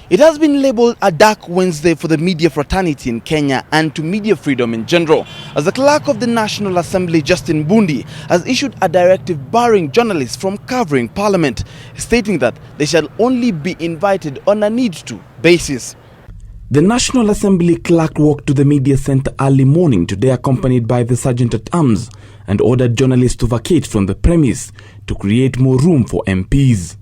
It has been labelled a dark Wednesday for the media fraternity in Kenya and to media freedom in general, as the clerk of the National Assembly, Justin Bundi, has issued a directive barring journalists from covering Parliament, stating that they shall only be invited on a need-to basis. The National Assembly clerk walked to the media centre early morning today, accompanied by the Sergeant-at-Arms, and ordered journalists to vacate from the premise to create more room for MPs.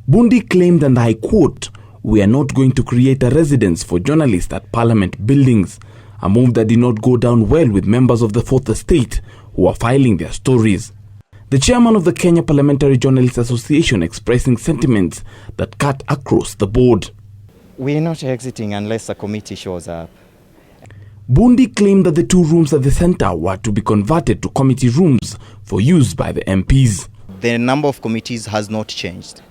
Bundi claimed, and I quote, "We are not going to create a residence for journalists at Parliament buildings," a move that did not go down well with members of the Fourth Estate who are filing their stories. The chairman of the Kenya Parliamentary Journalists Association expressing sentiments that cut across the board. "We are not exiting unless a committee shows up." Bundi claimed that the two rooms at the centre were to be converted to committee rooms for use by the MPs. The number of committees has not changed.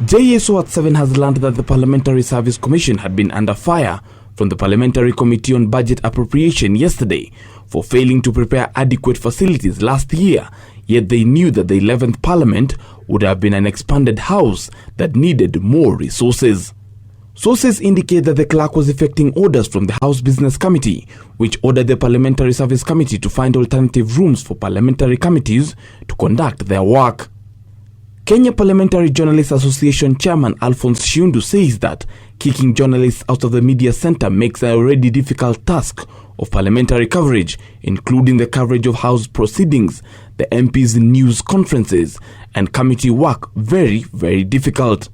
JSO at 7 has learned that the Parliamentary Service Commission had been under fire from the Parliamentary Committee on Budget Appropriation yesterday for failing to prepare adequate facilities last year, yet they knew that the 11th Parliament would have been an expanded house that needed more resources. Sources indicate that the clerk was effecting orders from the House Business Committee, which ordered the Parliamentary Service Committee to find alternative rooms for parliamentary committees to conduct their work. Kenya Parliamentary Journalists Association Chairman Alphonse Shiundu says that kicking journalists out of the media centre makes an already difficult task of parliamentary coverage, including the coverage of House proceedings, the MPs' news conferences, and committee work very, very difficult.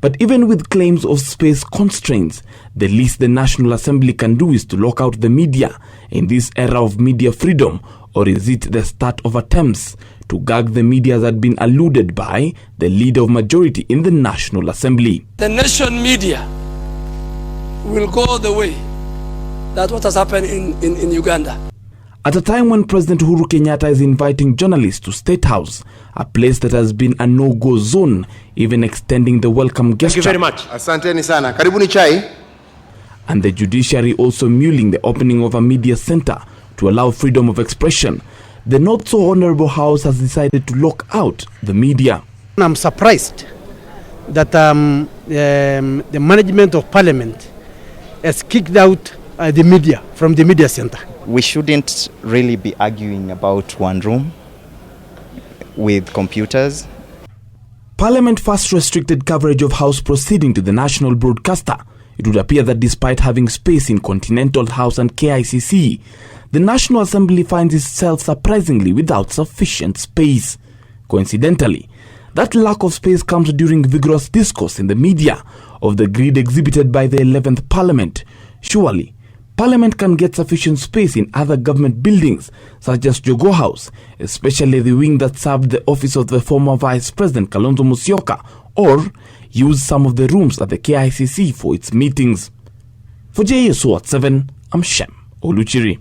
But even with claims of space constraints, the least the National Assembly can do is to lock out the media in this era of media freedom, or is it the start of attempts to gag the media that had been alluded by the leader of majority in the National Assembly? The nation media will go the way that what has happened in Uganda. At a time when President Uhuru Kenyatta is inviting journalists to State House, a place that has been a no-go zone, even extending the welcome gesture. Thank you very much. Asanteni sana. Karibuni chai. And the judiciary also mulling the opening of a media center to allow freedom of expression, the not-so-honorable House has decided to lock out the media. I'm surprised that the management of Parliament has kicked out the media from the media center. We shouldn't really be arguing about one room with computers. Parliament first restricted coverage of House proceeding to the national broadcaster. It would appear that despite having space in Continental House and KICC, the National Assembly finds itself surprisingly without sufficient space. Coincidentally, that lack of space comes during vigorous discourse in the media of the greed exhibited by the 11th Parliament. Surely, Parliament can get sufficient space in other government buildings, such as Jogoo House, especially the wing that served the office of the former Vice President Kalonzo Musyoka, or use some of the rooms at the KICC for its meetings. For JSO at 7, I'm Shem Oluchiri.